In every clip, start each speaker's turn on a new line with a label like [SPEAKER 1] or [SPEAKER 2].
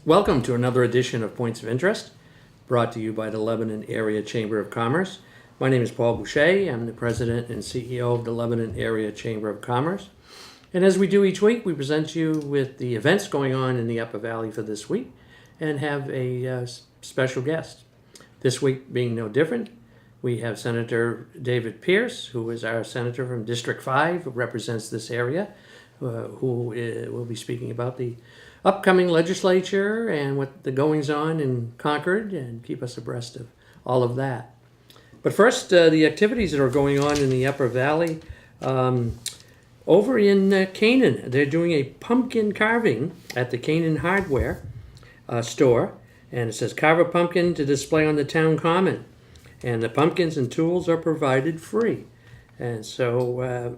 [SPEAKER 1] Welcome to another edition of Points of Interest, brought to you by the Lebanon Area Chamber of Commerce. My name is Paul Boucher. I'm the President and CEO of the Lebanon Area Chamber of Commerce. And as we do each week, we present you with the events going on in the Upper Valley for this week and have a special guest. This week being no different, we have Senator David Pierce, who is our senator from District 5, who represents this area, who will be speaking about the upcoming legislature and what the goings-on in Concord and keep us abreast of all of that. But first, the activities that are going on in the Upper Valley. Over in Canaan, they're doing a pumpkin carving at the Canaan Hardware store. And it says, carve a pumpkin to display on the town common. And the pumpkins and tools are provided free. And so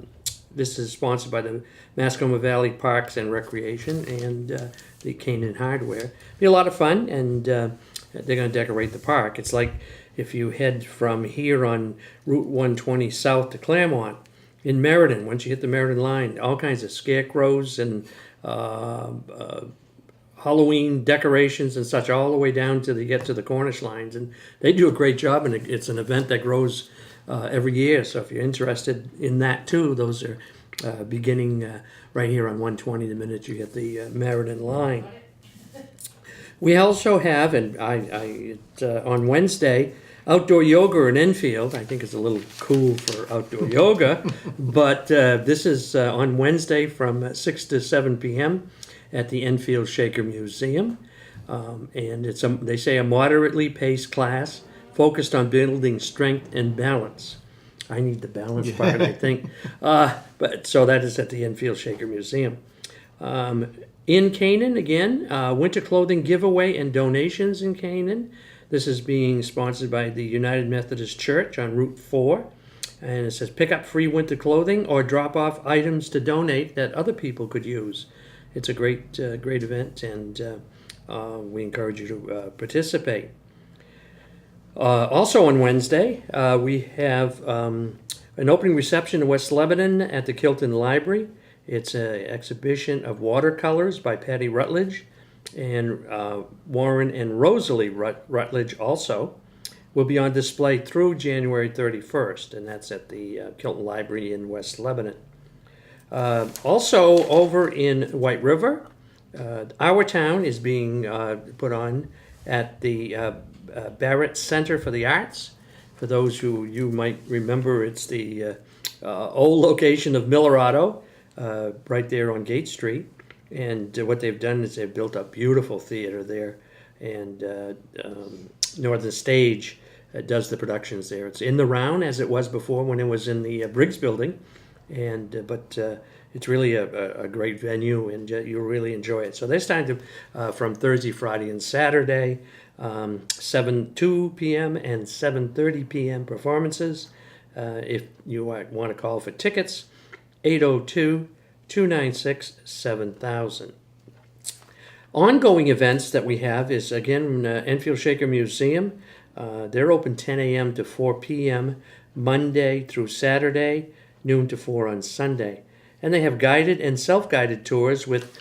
[SPEAKER 1] this is sponsored by the Mascoma Valley Parks and Recreation and the Canaan Hardware. Be a lot of fun, and they're going to decorate the park. It's like if you head from here on Route 120 south to Claremont, in Meriden, once you hit the Meriden line, all kinds of scarecrows and Halloween decorations and such, all the way down to get to the Cornish lines. And they do a great job, and it's an event that grows every year. So if you're interested in that too, those are beginning right here on 120 the minute you hit the Meriden line. We also have, and on Wednesday, outdoor yoga in Enfield. I think it's a little cool for outdoor yoga, but this is on Wednesday from 6 to 7 p.m. at the Enfield Shaker Museum. And it's they say a moderately paced class focused on building strength and balance. I need the balance part, I think. But so that is at the Enfield Shaker Museum. In Canaan, again, winter clothing giveaway and donations in Canaan. This is being sponsored by the United Methodist Church on Route 4. And it says, pick up free winter clothing or drop off items to donate that other people could use. It's a great event, and we encourage you to participate. Also on Wednesday, we have an opening reception in West Lebanon at the Kilton Library. It's an exhibition of watercolors by Patty Rutledge, and Warren and Rosalie Rutledge also will be on display through January 31st, and that's at the Kilton Library in West Lebanon. Also over in White River, Our Town is being put on at the Barrett Center for the Arts. For those who you might remember, it's the old location of Millerado, right there on Gate Street. And what they've done is they've built a beautiful theater there, and Northern Stage does the productions there. It's in the round as it was before when it was in the Briggs Building, and but it's really a great venue, and you'll really enjoy it. So they're starting to from Thursday, Friday, and Saturday, 2 p.m. and 7:30 p.m. performances. If you want to call for tickets, 802-296-7000. Ongoing events that we have is, again, Enfield Shaker Museum. They're open 10 a.m. to 4 p.m. Monday through Saturday, noon to 4 on Sunday. And they have guided and self-guided tours with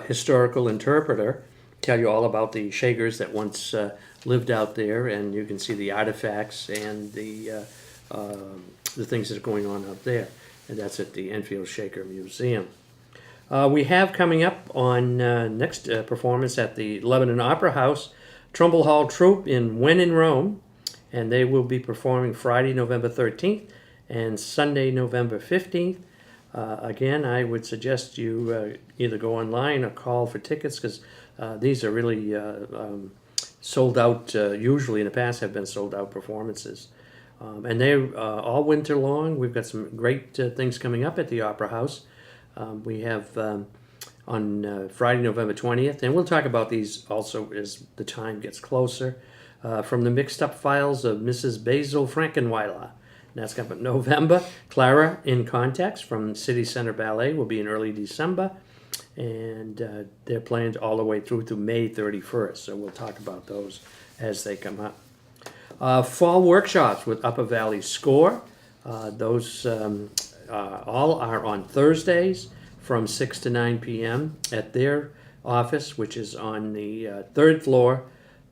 [SPEAKER 1] historical interpreter. Tell you all about the Shakers that once lived out there, and you can see the artifacts and the things that are going on out there. And that's at the Enfield Shaker Museum. We have coming up on next performance at the Lebanon Opera House, Trumbull Hall Troupe in When in Rome, and they will be performing Friday, November 13th and Sunday, November 15th. Again, I would suggest you either go online or call for tickets, because these are really sold out, usually in the past have been sold out performances. And they're all winter long. We've got some great things coming up at the Opera House. We have on Friday, November 20th, and we'll talk about these also as the time gets closer, from the Mixed Up Files of Mrs. Basil Frankenweiler. That's coming up in November. Clara in Context from City Center Ballet will be in early December, and they're planned all the way through to May 31st, so we'll talk about those as they come up. Fall workshops with Upper Valley Score. Those all are on Thursdays from 6 to 9 p.m. at their office, which is on the third floor.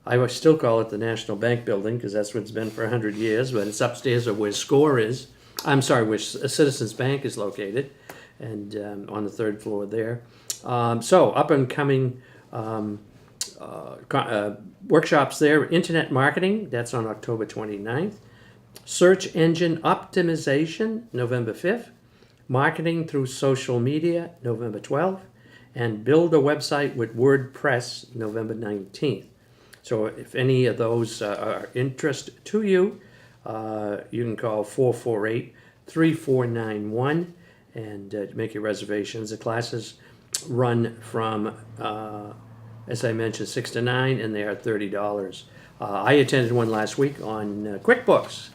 [SPEAKER 1] I would still call it the National Bank Building because that's what it's been for 100 years, but it's upstairs of where SCORE is. I'm sorry, where Citizens Bank is located, and on the third floor there. So up and coming workshops there. Internet marketing, that's on October 29th. Search engine optimization, November 5th. Marketing through social media, November 12th. And build a website with WordPress, November 19th. So if any of those are interest to you, you can call 448-3491 and make your reservations. The classes run from, as I mentioned, 6 to 9, and they are $30. I attended one last week on QuickBooks,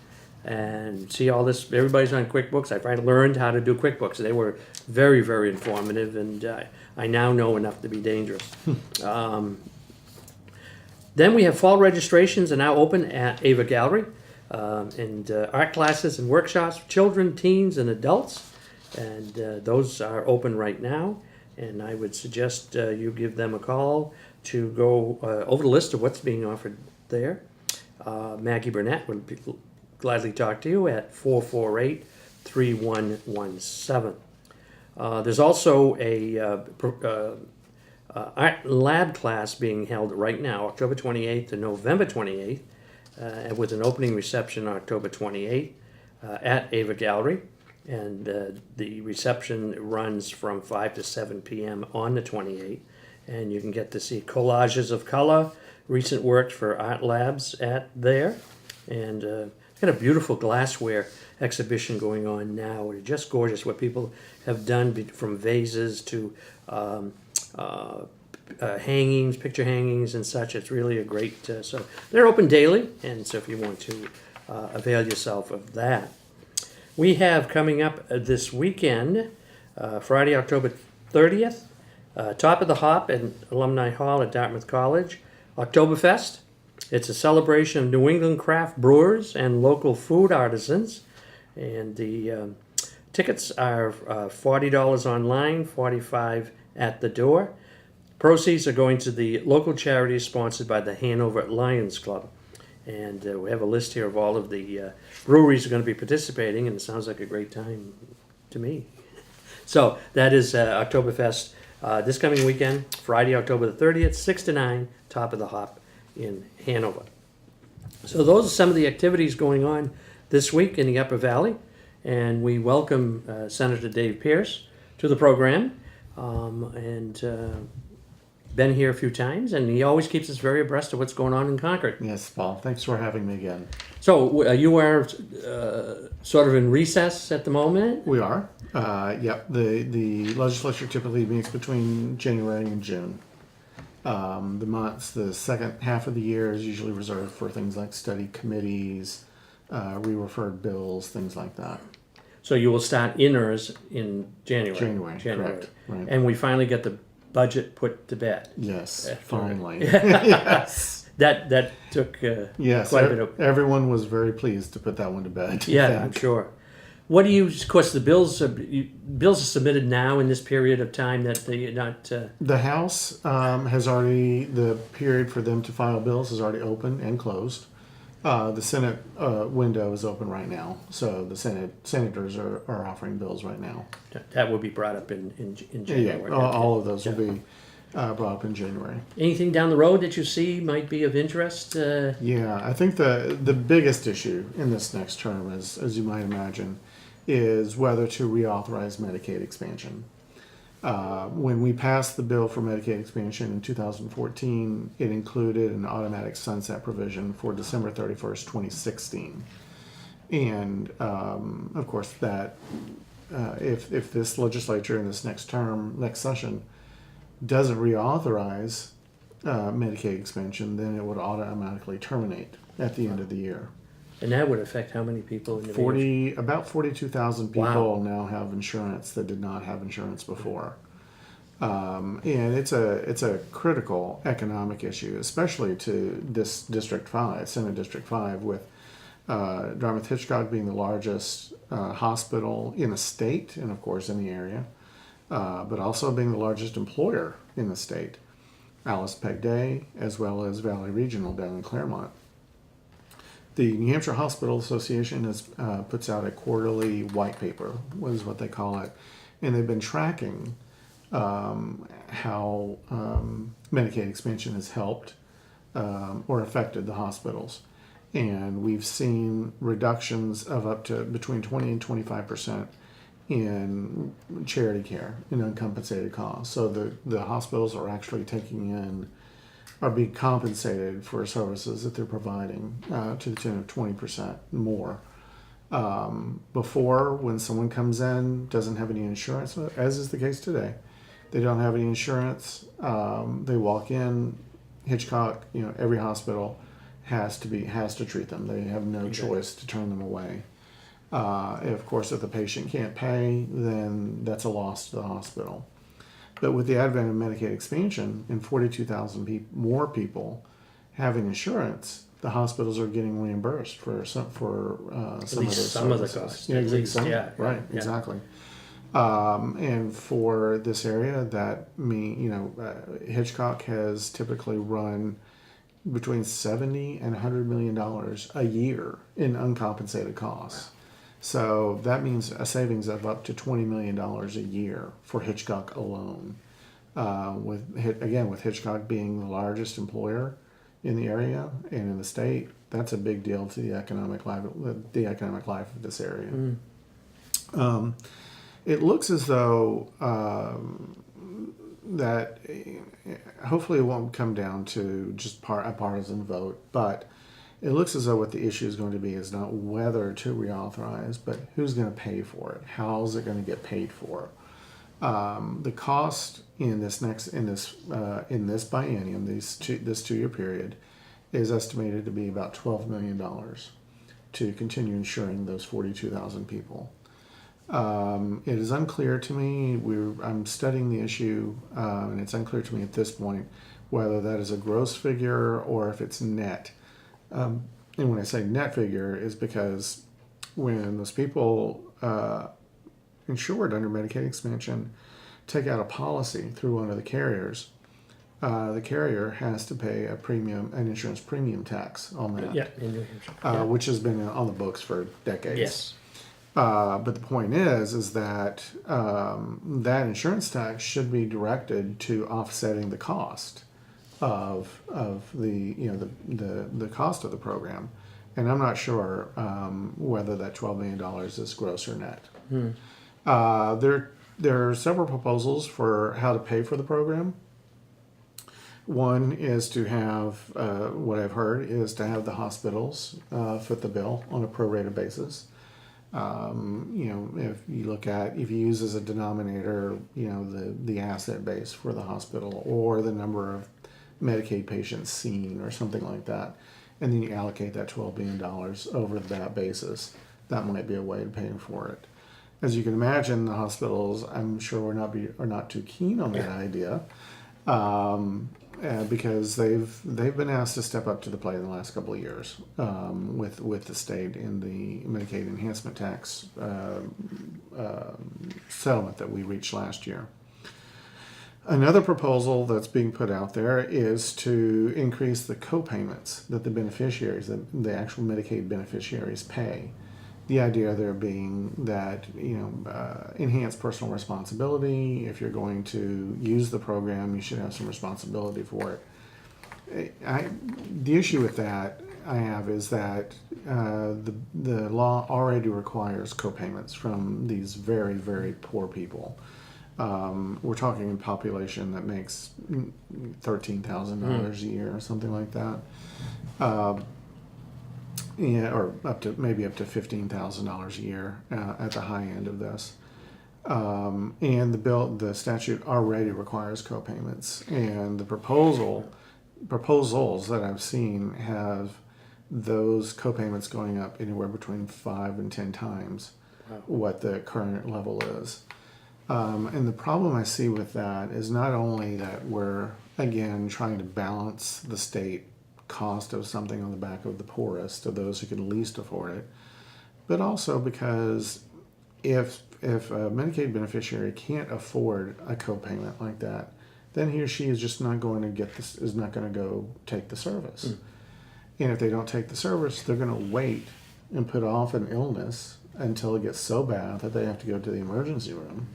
[SPEAKER 1] and see all this, everybody's on QuickBooks. I finally learned how to do QuickBooks. They were very, very informative, and I now know enough to be dangerous. Then we have fall registrations are now open at Ava Gallery, and art classes and workshops for children, teens, and adults, and those are open right now. And I would suggest you give them a call to go over the list of what's being offered there. Maggie Burnett would gladly talk to you at 448-3117. There's also a art lab class being held right now, October 28th to November 28th, with an opening reception on October 28th at Ava Gallery. And the reception runs from 5 to 7 p.m. on the 28th. And you can get to see collages of color, recent works for art labs at there. And got a beautiful glassware exhibition going on now. It's just gorgeous what people have done from vases to hangings, picture hangings and such. It's really a great, so they're open daily. And so if you want to avail yourself of that. We have coming up this weekend, Friday, October 30th, Top of the Hop at Alumni Hall at Dartmouth College, Oktoberfest. It's a celebration of New England craft brewers and local food artisans. And the tickets are $40 online, $45 at the door. Proceeds are going to the local charities sponsored by the Hanover Lions Club. And we have a list here of all of the breweries that are going to be participating, and it sounds like a great time to me. So that is Oktoberfest this coming weekend, Friday, October the 30th, 6 to 9, Top of the Hop in Hanover. So those are some of the activities going on this week in the Upper Valley, and we welcome Senator Dave Pierce to the program, and been here a few times, and he always keeps us very abreast of what's going on in Concord.
[SPEAKER 2] Yes, Paul. Thanks for having me again.
[SPEAKER 1] So you are sort of in recess at the moment?
[SPEAKER 2] We are. Yep. The legislature typically meets between January and June. The second half of the year is usually reserved for things like study committees, re-referred bills, things like that.
[SPEAKER 1] So you will start inners in January.
[SPEAKER 2] January. Correct. Right.
[SPEAKER 1] And we finally get the budget put to bed.
[SPEAKER 2] Yes, finally. Yes.
[SPEAKER 1] That took
[SPEAKER 2] yes,
[SPEAKER 1] quite a bit of...
[SPEAKER 2] Everyone was very pleased to put that one to bed.
[SPEAKER 1] Yeah, I'm sure. What do you... Of course, the bills are submitted now in this period of time that they not...
[SPEAKER 2] The House has already... The period for them to file bills is already open and closed. The Senate window is open right now, so the senators are offering bills right now.
[SPEAKER 1] That will be brought up in January.
[SPEAKER 2] Yeah, all of those will be brought up in January.
[SPEAKER 1] Anything down the road that you see might be of interest?
[SPEAKER 2] Yeah, I think the biggest issue in this next term is, as you might imagine, is whether to reauthorize Medicaid expansion. When we passed the bill for Medicaid expansion in 2014, it included an automatic sunset provision for December 31st, 2016. And of course, that if this legislature in this next session, doesn't reauthorize Medicaid expansion, then it would automatically terminate at the end of the year.
[SPEAKER 1] And that would affect how many people in the
[SPEAKER 2] About 42,000 people now have insurance that did not have insurance before. And it's a critical economic issue, especially to this District 5, Senate District 5, with Dartmouth-Hitchcock being the largest hospital in the state and, of course, in the area, but also being the largest employer in the state. Alice Peg Day, as well as Valley Regional down in Claremont. The New Hampshire Hospital Association puts out a quarterly white paper, is what they call it, and they've been tracking how Medicaid expansion has helped or affected the hospitals. And we've seen reductions of up to between 20 and 25% in charity care, in uncompensated costs. So the hospitals are actually are being compensated for services that they're providing to the tune of 20% more. Before, when someone comes in, doesn't have any insurance, as is the case today, they don't have any insurance, they walk in, Hitchcock, every hospital has to treat them. They have no choice to turn them away. Of course, if the patient can't pay, then that's a loss to the hospital. But with the advent of Medicaid expansion and 42,000 more people having insurance, the hospitals are getting reimbursed for some of those
[SPEAKER 1] some of the
[SPEAKER 2] services.
[SPEAKER 1] costs.
[SPEAKER 2] Yeah,
[SPEAKER 1] At least,
[SPEAKER 2] some,
[SPEAKER 1] yeah,
[SPEAKER 2] right,
[SPEAKER 1] yeah.
[SPEAKER 2] exactly. And for this area, Hitchcock has typically run between $70 and $100 million a year in uncompensated costs. So that means a savings of up to $20 million a year for Hitchcock alone. With Hitchcock being the largest employer in the area and in the state, that's a big deal to the economic life of this area. It looks as though that hopefully it won't come down to just a partisan vote, but it looks as though what the issue is going to be is not whether to reauthorize, but who's going to pay for it. How is it going to get paid for? The cost in this biennium, this 2-year period, is estimated to be about $12 million to continue insuring those 42,000 people. It is unclear to me. I'm studying the issue, and it's unclear to me at this point whether that is a gross figure or if it's net. And when I say net figure, is because when those people insured under Medicaid expansion take out a policy through one of the carriers, the carrier has to pay an insurance premium tax on that.
[SPEAKER 1] Yeah, in New Hampshire.
[SPEAKER 2] Which has been on the books for decades.
[SPEAKER 1] Yes.
[SPEAKER 2] But the point is that that insurance tax should be directed to offsetting the cost of the cost of the program, and I'm not sure whether that $12 million is gross or net. There are several proposals for how to pay for the program. One is to have what I've heard is to have the hospitals foot the bill on a prorated basis. If you use as a denominator, the asset base for the hospital or the number of Medicaid patients seen or something like that, and then you allocate that $12 billion over that basis, that might be a way of paying for it. As you can imagine, the hospitals, I'm sure, are not too keen on that idea, because they've been asked to step up to the plate in the last couple of years with the state in the Medicaid enhancement tax settlement that we reached last year. Another proposal that's being put out there is to increase the co-payments that the actual Medicaid beneficiaries pay. The idea there being that, enhance personal responsibility. If you're going to use the program, you should have some responsibility for it. The issue with that I have is that the law already requires co-payments from these very, very poor people. We're talking a population that makes $13,000 a year or something like that. Or up to $15,000 a year at the high end of this. And the statute already requires co-payments, and the proposals that I've seen have those co-payments going up anywhere between 5 and 10 times what the current level is. And the problem I see with that is not only that we're, again, trying to balance the state cost of something on the back of the poorest, of those who can least afford it, but also because if a Medicaid beneficiary can't afford a co-payment like that, then he or she is just not going to get this, is not going to go take the service. And if they don't take the service, they're going to wait and put off an illness until it gets so bad that they have to go to the emergency room,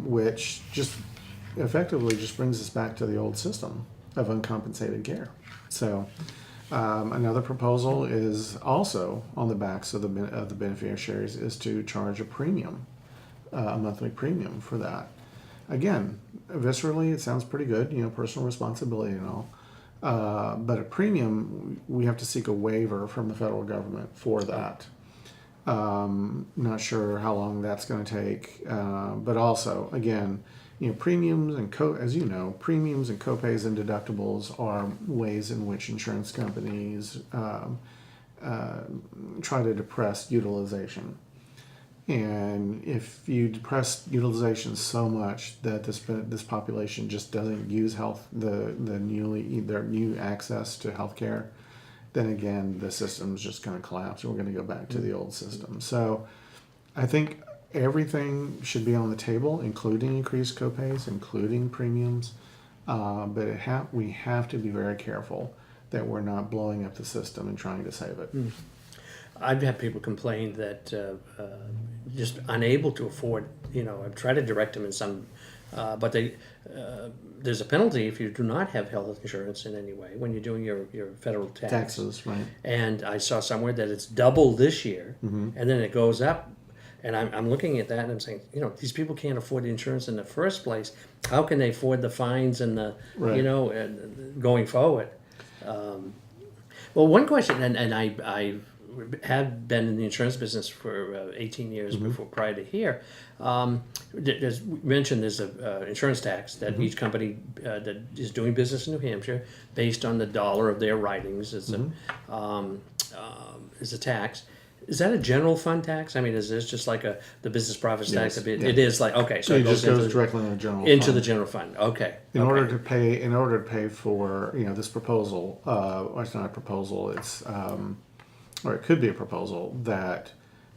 [SPEAKER 2] which just effectively just brings us back to the old system of uncompensated care. So another proposal is also on the backs of the beneficiaries is to charge a premium, a monthly premium for that. Again, viscerally, it sounds pretty good, personal responsibility and all. But a premium, we have to seek a waiver from the federal government for that. Not sure how long that's going to take, but also, again, premiums and premiums and copays and deductibles are ways in which insurance companies try to depress utilization. And if you depress utilization so much that this population just doesn't use their new access to healthcare, then again the system's just going to collapse, and we're going to go back to the old system. So, I think everything should be on the table, including increased copays, including premiums, but we have to be very careful that we're not blowing up the system and trying to save it.
[SPEAKER 1] I've had people complain that just unable to afford, I've tried to direct them in some, but there's a penalty if you do not have health insurance in any way when you're doing your federal
[SPEAKER 2] Taxes, right.
[SPEAKER 1] And I saw somewhere that it's double this year, and then it goes up. And I'm looking at that and I'm saying, these people can't afford the insurance in the first place. How can they afford the fines and the, going forward? Well, one question, and I have been in the insurance business for 18 years before prior to here. There's mentioned there's a insurance tax that each company that is doing business in New Hampshire, based on the dollar of their writings, is a tax. Is that a general fund tax? I mean, is this just like the business profits tax?
[SPEAKER 2] Yes,
[SPEAKER 1] It is like, okay, so
[SPEAKER 2] It
[SPEAKER 1] it
[SPEAKER 2] just goes directly into the general fund.
[SPEAKER 1] the general fund. Okay.
[SPEAKER 2] In order to pay for this proposal, or it's not a proposal, it's or it could be a proposal that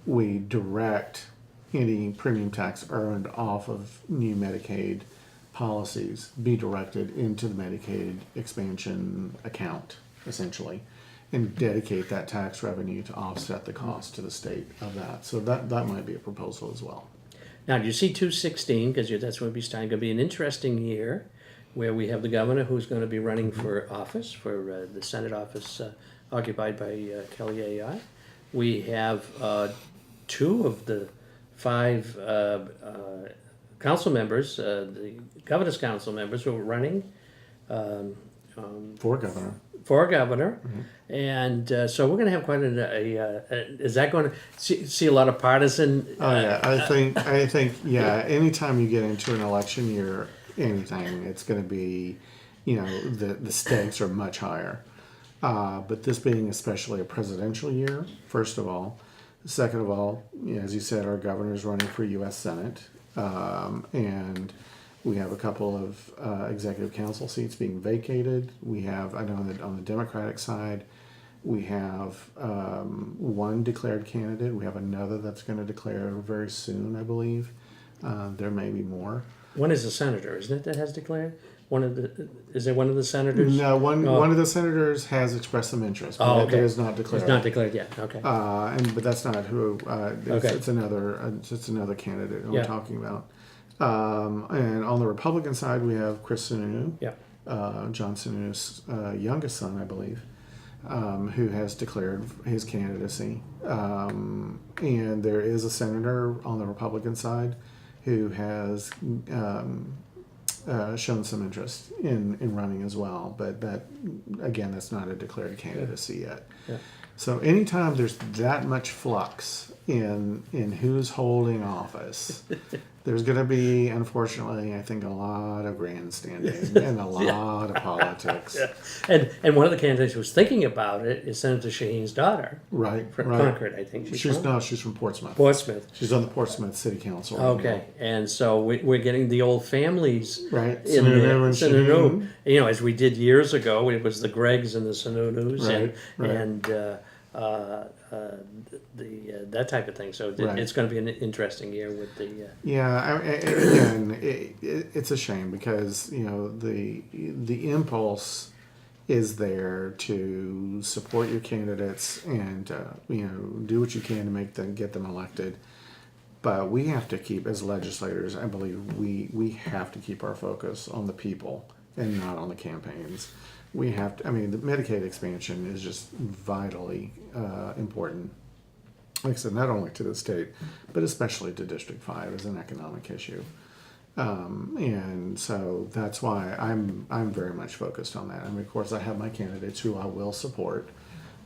[SPEAKER 2] we direct any premium tax earned off of new Medicaid policies be directed into the Medicaid expansion account, essentially, and dedicate that tax revenue to offset the cost to the state of that. So that might be a proposal as well.
[SPEAKER 1] Now, do you see 216, because that's going to be an interesting year, where we have the governor who's going to be running for office, for the Senate office occupied by Kelly AI. We have 2 of the 5 council members, the governor's council members who are running
[SPEAKER 2] For governor.
[SPEAKER 1] for governor. And so we're going to have quite is that going to see a lot of partisan?
[SPEAKER 2] I think anytime you get into an election year, anything, it's going to be, the stakes are much higher. But this being especially a presidential year, first of all. Second of all, as you said, our governor's running for U.S. Senate, and we have a couple of executive council seats being vacated. We have, I know on the Democratic side, we have 1 declared candidate. We have another that's going to declare very soon, I believe. There may be more.
[SPEAKER 1] One is a senator, isn't it, that has declared? Is there one of the senators?
[SPEAKER 2] No, one of the senators has expressed some interest, but it is not declared.
[SPEAKER 1] It's not declared yet. Okay.
[SPEAKER 2] But that's not who.
[SPEAKER 1] Okay.
[SPEAKER 2] It's another candidate we're talking about. And on the Republican side, we have Chris Sununu, John Sununu's youngest son, I believe, who has declared his candidacy. And there is a senator on the Republican side who has shown some interest in running as well. But that's not a declared candidacy yet. Yeah. So anytime there's that much flux in who's holding office, there's going to be, unfortunately, I think, a lot of grandstanding and a lot of politics.
[SPEAKER 1] Yeah. And one of the candidates who was thinking about it is Senator Shaheen's daughter.
[SPEAKER 2] Right.
[SPEAKER 1] From Concord, I think.
[SPEAKER 2] She's from Portsmouth.
[SPEAKER 1] Portsmouth.
[SPEAKER 2] She's on the Portsmouth City Council.
[SPEAKER 1] Okay. And so we're getting the old families.
[SPEAKER 2] Right.
[SPEAKER 1] In Sununu. As we did years ago, it was the Greggs and the Sununus.
[SPEAKER 2] Right.
[SPEAKER 1] And that type of thing. So
[SPEAKER 2] Right.
[SPEAKER 1] it's going to be an interesting year with the.
[SPEAKER 2] Yeah, again, it's a shame because the impulse is there to support your candidates and do what you can to get them elected. But we have to keep, as legislators, I believe we have to keep our focus on the people and not on the campaigns. We have to. I mean, the Medicaid expansion is just vitally important. Like I said, not only to the state, but especially to District 5 as an economic issue. And so that's why I'm very much focused on that. I mean, of course, I have my candidates who I will support,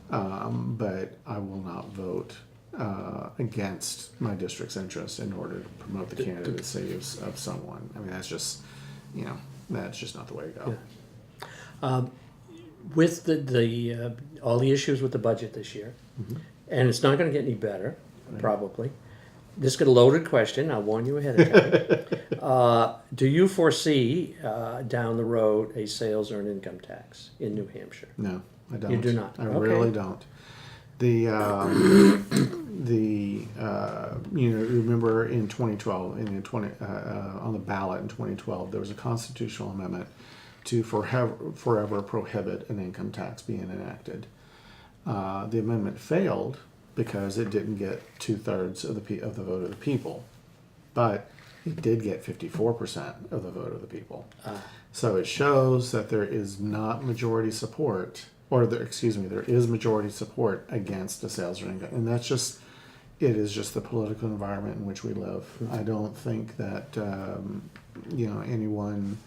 [SPEAKER 2] but I will not vote against my district's interests in order to promote the candidacy of someone. I mean, that's just not the way to go.
[SPEAKER 1] Yeah. With the all the issues with the budget this year, and it's not going to get any better, probably. This is a loaded question. I'll warn you ahead of time. Do you foresee down the road a sales or an income tax in New Hampshire?
[SPEAKER 2] No, I don't.
[SPEAKER 1] You do not?
[SPEAKER 2] I
[SPEAKER 1] Okay.
[SPEAKER 2] really don't. Remember in 2012, on the ballot in 2012, there was a constitutional amendment to forever prohibit an income tax being enacted. The amendment failed because it didn't get 2/3 of the vote of the people, but it did get 54% of the vote of the people. So it shows that there is not majority support, there is majority support against a sales or income, and it is just the political environment in which we live. I don't think that anyone.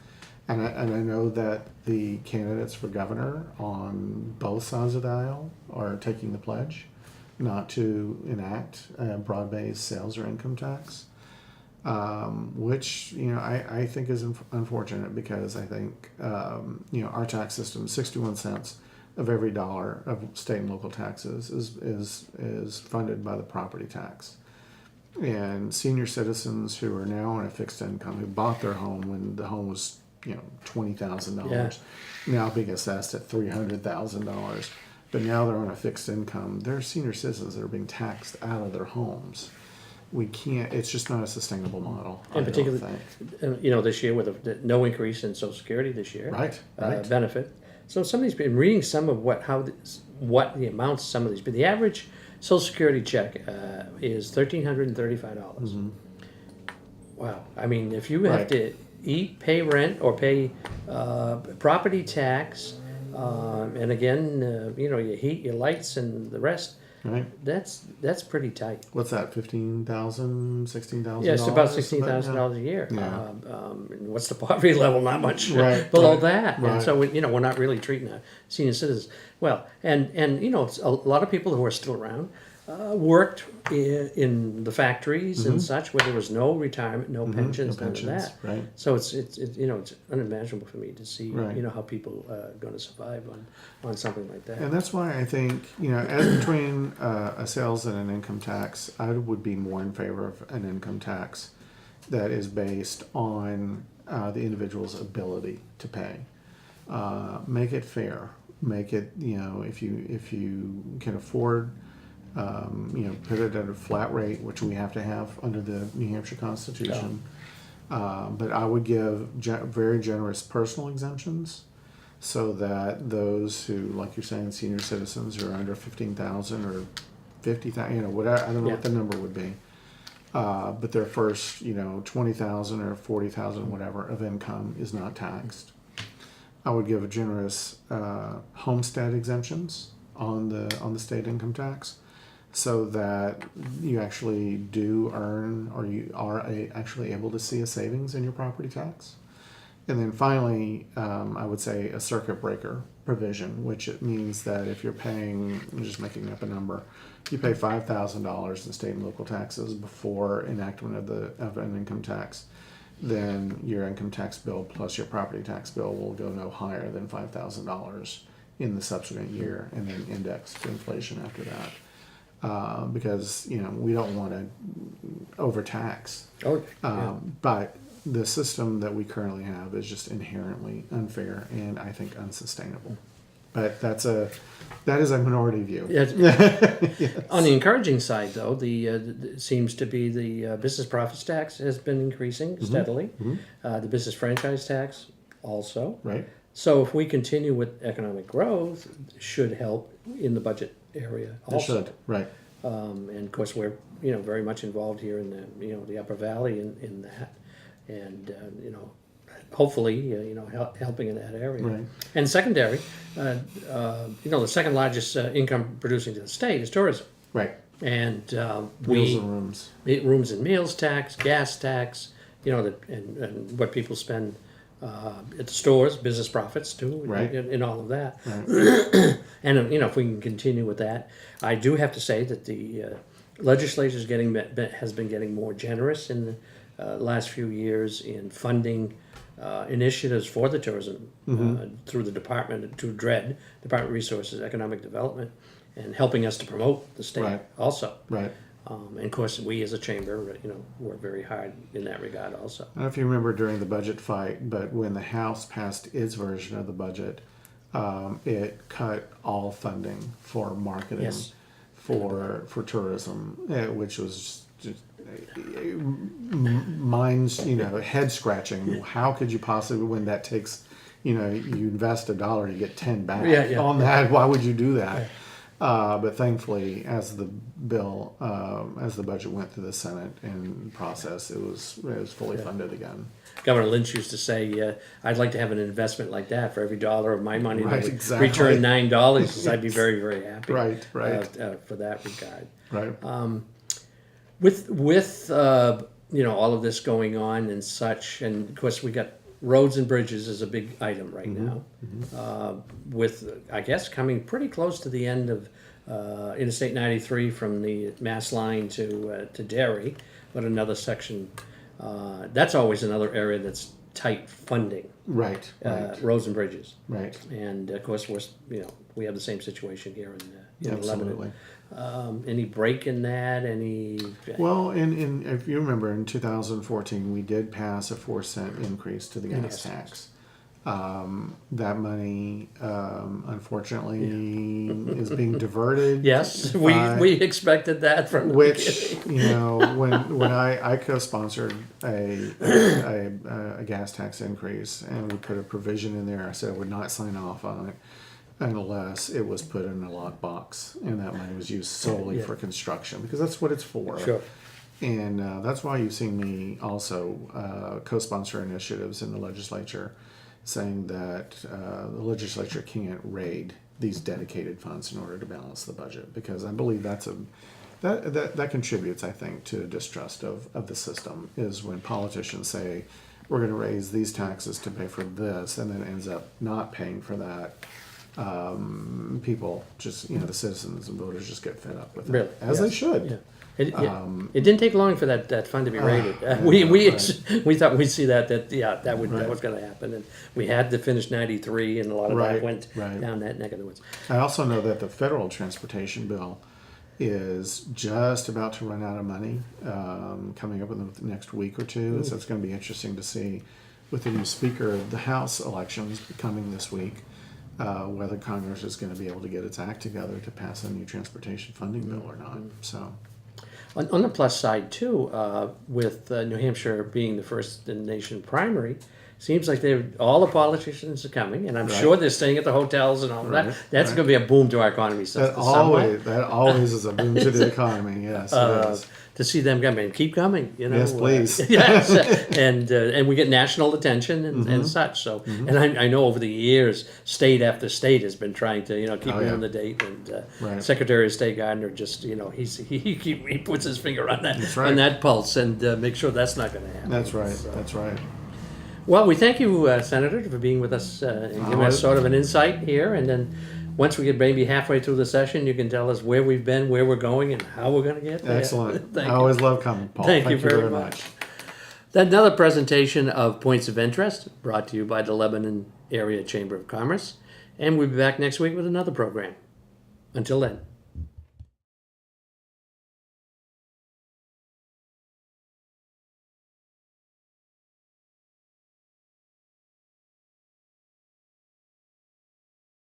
[SPEAKER 2] And I know that the candidates for governor on both sides of the aisle are taking the pledge not to enact a broad-based sales or income tax, which I think is unfortunate because I think our tax system, 61 cents of every dollar of state and local taxes is funded by the property tax. And senior citizens who are now on a fixed income, who bought their home when the home was $20,000, now being assessed at $300,000. But now they're on a fixed income. There are senior citizens that are being taxed out of their homes. We can't. It's just not a sustainable model.
[SPEAKER 1] In particular, this year with no increase in Social Security this year,
[SPEAKER 2] right.
[SPEAKER 1] benefit. So somebody's been reading some of what the amounts some of these. But the average Social Security check is $1,335. Wow. I mean, if you have to eat, pay rent, or pay property tax, and again, your heat, your lights, and the rest. Right. That's pretty tight.
[SPEAKER 2] What's that? $15,000, $16,000?
[SPEAKER 1] Yeah, it's about $16,000 a year.
[SPEAKER 2] Yeah.
[SPEAKER 1] What's the poverty level? Not much below that. Right. And so we're not really treating our senior citizens well. And it's a lot of people who are still around worked in the factories and such where there was no retirement, no pensions, none of that. Right. So it's unimaginable for me to see how people are going to survive on something like that.
[SPEAKER 2] And that's why I think as between a sales and an income tax, I would be more in favor of an income tax that is based on the individual's ability to pay. Make it fair. Make it if you can afford. Put it at a flat rate, which we have to have under the New Hampshire Constitution. But I would give very generous personal exemptions so that those who, like you're saying, senior citizens who are under 15,000 or 50,000, whatever, I don't know what the number would be. But their first, 20,000 or 40,000, whatever, of income is not taxed. I would give a generous homestead exemptions on the state income tax, so that you actually do earn, or you are actually able to see a savings in your property tax. And then finally, I would say a circuit breaker provision, which it means that if you're paying, I'm just making up a number, you pay $5,000 in state and local taxes before enactment of an income tax, then your income tax bill plus your property tax bill will go no higher than $5,000 in the subsequent year, and then index to inflation after that. Because we don't want to overtax. But the system that we currently have is just inherently unfair and I think unsustainable. but that is a minority view.
[SPEAKER 1] Yes.
[SPEAKER 2] Yes.
[SPEAKER 1] On the encouraging side, though, it seems to be the business profits tax has been increasing steadily. The business franchise tax also.
[SPEAKER 2] Right.
[SPEAKER 1] So if we continue with economic growth, it should help in the budget area
[SPEAKER 2] It
[SPEAKER 1] also.
[SPEAKER 2] should. Right.
[SPEAKER 1] And of course, we're very much involved here in the Upper Valley in that, and hopefully helping in that area.
[SPEAKER 2] Right.
[SPEAKER 1] And secondary, the second largest income producing to the state is tourism,
[SPEAKER 2] Right.
[SPEAKER 1] and
[SPEAKER 2] Meals and rooms.
[SPEAKER 1] rooms and meals tax, gas tax, and what people spend at the stores, business profits too,
[SPEAKER 2] Right.
[SPEAKER 1] in all of that.
[SPEAKER 2] Right.
[SPEAKER 1] And if we can continue with that, I do have to say that the legislature has been getting more generous in the last few years in funding initiatives for the tourism through the department, through DRED, Department of Resources, Economic Development, and helping us to promote the state
[SPEAKER 2] Right.
[SPEAKER 1] also.
[SPEAKER 2] Right.
[SPEAKER 1] And of course, we as a chamber, work very hard in that regard also.
[SPEAKER 2] I don't know if you remember during the budget fight, but when the House passed its version of the budget, it cut all funding for marketing
[SPEAKER 1] Yes.
[SPEAKER 2] for tourism, which was just minds, head scratching. How could you possibly, when that takes, you invest $1, you get 10 back on that. Why would you do that? But thankfully, as the budget went through the Senate and process, it was fully funded again.
[SPEAKER 1] Governor Lynch used to say, "I'd like to have an investment like that for every dollar of my money
[SPEAKER 2] Right,
[SPEAKER 1] that would
[SPEAKER 2] exactly.
[SPEAKER 1] return $9. I'd be very, very happy.
[SPEAKER 2] Right.
[SPEAKER 1] For that regard.
[SPEAKER 2] Right.
[SPEAKER 1] With all of this going on and such, and of course we got roads and bridges is a big item right now. With I guess coming pretty close to the end of Interstate 93 from the Mass line to Derry, but another section. That's always another area that's tight funding.
[SPEAKER 2] Right.
[SPEAKER 1] Roads and bridges.
[SPEAKER 2] Right.
[SPEAKER 1] And of course we have the same situation here in
[SPEAKER 2] Absolutely.
[SPEAKER 1] Lebanon. Any break in that?
[SPEAKER 2] Well, if you remember, in 2014, we did pass a 4-cent increase to the gas tax. That money, unfortunately, is being diverted.
[SPEAKER 1] Yes, we expected that from the beginning.
[SPEAKER 2] when I co-sponsored a gas tax increase, and we put a provision in there, I said I would not sign off on it unless it was put in a lockbox and that money was used solely for construction, because that's what it's for.
[SPEAKER 1] Sure.
[SPEAKER 2] And that's why you've seen me also co-sponsor initiatives in the legislature saying that the legislature can't raid these dedicated funds in order to balance the budget, because I believe that contributes, I think, to distrust of the system, is when politicians say we're going to raise these taxes to pay for this, and then it ends up not paying for that. People just, the citizens and voters just get fed up with it,
[SPEAKER 1] Really?
[SPEAKER 2] as they should.
[SPEAKER 1] Yeah. It didn't take long for that fund to be raided. We thought we'd see that was going to happen, and we had to finish 93, and a lot of that went down that neck of the woods.
[SPEAKER 2] I also know that the federal transportation bill is just about to run out of money, coming up in the next week or two. So it's going to be interesting to see, with the new Speaker of the House elections coming this week, whether Congress is going to be able to get its act together to pass a new transportation funding bill or not. So.
[SPEAKER 1] On the plus side too, with New Hampshire being the first in the nation primary, seems like all the politicians are coming, and I'm sure they're staying at the hotels and all of that. That's going to be a boom to our economy.
[SPEAKER 2] That always is a boom to the economy. Yes, it is.
[SPEAKER 1] To see them come and keep coming,
[SPEAKER 2] Yes, please.
[SPEAKER 1] Yes, and we get national attention and such. So, and I know over the years, state after state has been trying to keep me on the date. And Secretary of State Gardner just he puts his finger on that on that pulse and make sure that's not going to happen.
[SPEAKER 2] That's right.
[SPEAKER 1] So.
[SPEAKER 2] That's right.
[SPEAKER 1] Well, we thank you, Senator, for being with us and giving us sort of an insight here. And then once we get maybe halfway through the session, you can tell us where we've been, where we're going, and how we're going to get there.
[SPEAKER 2] Excellent. I always love coming, Paul.
[SPEAKER 1] Thank you very much. Another presentation of Points of Interest brought to you by the Lebanon Area Chamber of Commerce. And we'll be back next week with another program. Until then.